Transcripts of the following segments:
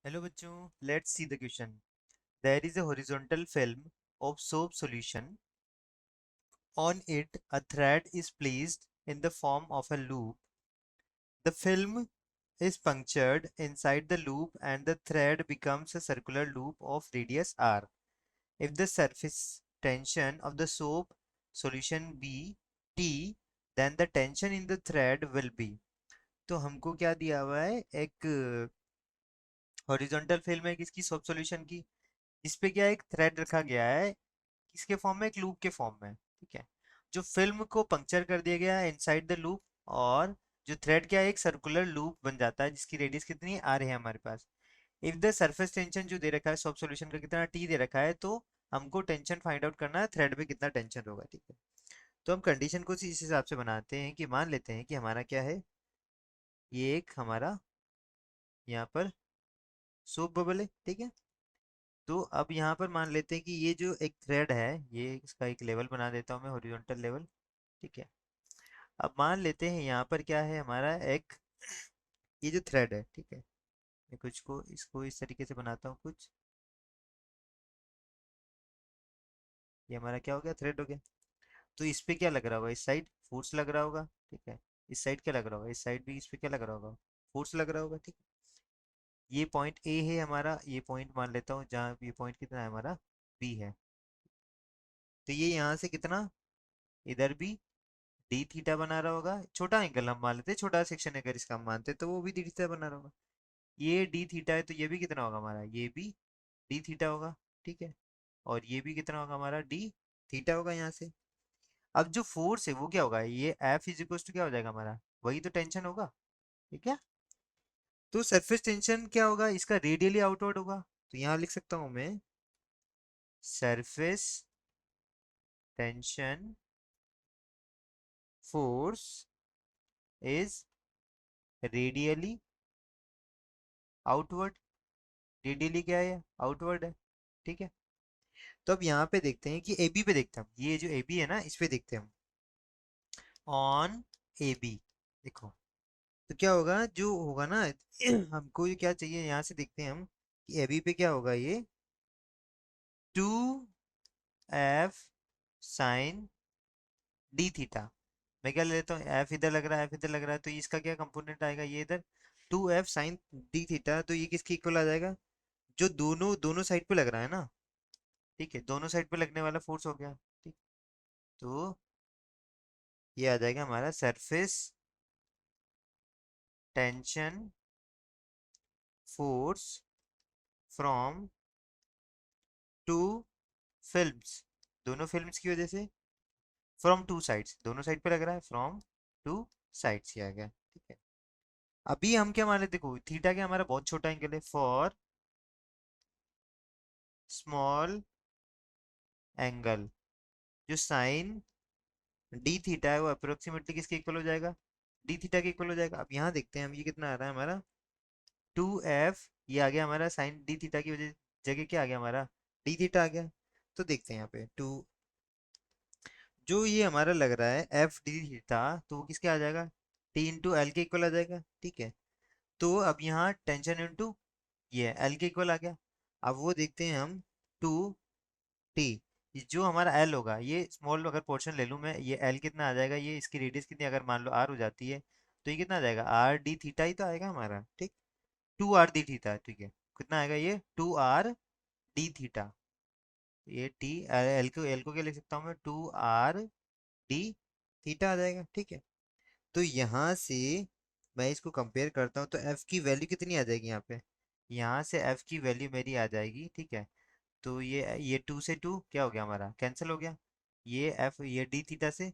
Hello bachcho, let's see the question. There is a horizontal film of soap solution. On it, a thread is placed in the form of a loop. The film is punctured inside the loop and the thread becomes a circular loop of radius r. If the surface tension of the soap solution be T, then the tension in the thread will be. तो हमको क्या दिया हुआ है, एक horizontal film है किसकी, soap solution की। इस पे क्या एक थ्रेड रखा गया है, किसके फॉर्म में, एक लूप के फॉर्म में, ठीक है। जो फिल्म को पंक्चर कर दिया गया है इनसाइड द लूप, और जो थ्रेड क्या है, एक सर्कुलर लूप बन जाता है जिसकी रेडियस कितनी आ रही है हमारे पास। इफ द सरफेस टेंशन जो दे रखा है सॉफ्ट सॉल्यूशन का कितना टी दे रखा है, तो हमको टेंशन फाइंड आउट करना है थ्रेड पे कितना टेंशन होगा, ठीक है। तो हम कंडीशन को इस हिसाब से बनाते हैं कि मान लेते हैं कि हमारा क्या है, ये एक हमारा यहाँ पर सोप बबल है, ठीक है। तो अब यहाँ पर मान लेते हैं कि ये जो एक थ्रेड है, ये इसका एक लेवल बना देता हूँ मैं, हॉरिजॉन्टल लेवल, ठीक है। अब मान लेते हैं यहाँ पर क्या है हमारा एक, ये जो थ्रेड है, ठीक है। मैं कुछ को इसको इस तरीके से बनाता हूँ कुछ, ये हमारा क्या हो गया, थ्रेड हो गया। तो इस पे क्या लग रहा होगा, इस साइड फोर्स लग रहा होगा, ठीक है। इस साइड क्या लग रहा होगा, इस साइड भी इस पे क्या लग रहा होगा, फोर्स लग रहा होगा, ठीक है। ये पॉइंट ए है हमारा, ये पॉइंट मान लेता हूँ जहाँ ये पॉइंट कितना है हमारा, बी है। तो ये यहाँ से कितना, इधर भी डी थीटा बना रहा होगा, छोटा एंगल हम मान लेते हैं, छोटा सेक्शन अगर इसका हम मानते हैं तो वो भी डी थीटा बना रहा होगा। ये डी थीटा है तो ये भी कितना होगा हमारा, ये भी डी थीटा होगा, ठीक है। और ये भी कितना होगा हमारा, डी थीटा होगा यहाँ से। अब जो फोर्स है वो क्या होगा, ये एफ इज इक्वल टू क्या हो जाएगा हमारा, वही तो टेंशन होगा, ठीक है। तो सरफेस टेंशन क्या होगा इसका, रेडियली आउटवर्ड होगा। तो यहाँ लिख सकता हूँ मैं, surface tension force is radially outward. Radially क्या है, आउटवर्ड है, ठीक है। तो अब यहाँ पे देखते हैं कि ए बी पे देखते हैं हम, ये जो ए बी है ना इस पे देखते हैं हम, ऑन ए बी। देखो, तो क्या होगा, जो होगा ना हमको ये क्या चाहिए, यहाँ से देखते हैं हम कि ए बी पे क्या होगा, ये 2f साइन डी थीटा। मैं क्या ले लेता हूँ, एफ इधर लग रहा है, एफ इधर लग रहा है, तो इसका क्या कंपोनेंट आएगा, ये इधर 2f साइन डी थीटा। तो ये किसके इक्वल आ जाएगा, जो दोनों दोनों साइड पे लग रहा है ना, ठीक है, दोनों साइड पे लगने वाला फोर्स हो गया, ठीक। तो ये आ जाएगा हमारा surface tension force from two films, दोनों फिल्म्स की वजह से, फ्रॉम टू साइड्स, दोनों साइड पे लग रहा है, फ्रॉम टू साइड्स ही आ गया, ठीक है। अभी हम क्या मान लेते, देखो थीटा क्या हमारा बहुत छोटा एंगल है, फॉर स्मॉल एंगल, जो साइन डी थीटा है वो अप्रोक्सीमेटली किसके इक्वल हो जाएगा, डी थीटा के इक्वल हो जाएगा। अब यहाँ देखते हैं हम, ये कितना आ रहा है हमारा, 2f, ये आ गया हमारा साइन डी थीटा की वजह, जगह क्या आ गया हमारा, डी थीटा आ गया। तो देखते हैं यहाँ पे टू, जो ये हमारा लग रहा है एफ डी थीटा, तो वो किसके आ जाएगा, टी इंटू एल के इक्वल आ जाएगा, ठीक है। तो अब यहाँ टेंशन इंटू ये एल के इक्वल आ गया। अब वो देखते हैं हम, टू टी, जो हमारा एल होगा, ये स्मॉल अगर पोर्शन ले लूँ मैं, ये एल कितना आ जाएगा, ये इसकी रेडियस कितनी अगर मान लो आर हो जाती है, तो ये कितना आ जाएगा, आर डी थीटा ही तो आएगा हमारा, ठीक। टू आर डी थीटा, ठीक है। कितना आएगा ये, टू आर डी थीटा। ये टी, एल को क्या लिख सकता हूँ मैं, टू आर डी थीटा आ जाएगा, ठीक है। तो यहाँ से मैं इसको कंपेयर करता हूँ, तो एफ की वैल्यू कितनी आ जाएगी यहाँ पे, यहाँ से एफ की वैल्यू मेरी आ जाएगी, ठीक है। तो ये टू से टू क्या हो गया हमारा, कैंसिल हो गया। ये एफ, ये डी थीटा से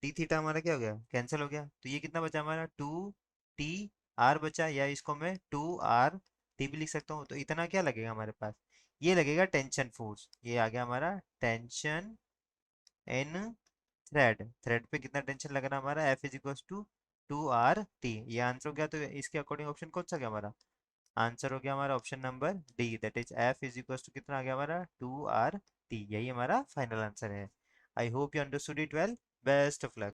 डी थीटा हमारा क्या हो गया, कैंसिल हो गया। तो ये कितना बचा हमारा, टू टी आर बचा, या इसको मैं टू आर टी भी लिख सकता हूँ। तो इतना क्या लगेगा हमारे पास, ये लगेगा टेंशन फोर्स, ये आ गया हमारा टेंशन इन थ्रेड। थ्रेड पे कितना टेंशन लग रहा है हमारा, F is equal to two R T, ये आंसर हो गया। तो इसके अकॉर्डिंग ऑप्शन कौन सा गया हमारा, आंसर हो गया हमारा option number D, that is F is equal to कितना आ गया हमारा, टू आर टी, यही हमारा फाइनल आंसर है। I hope you understood it well, best of luck.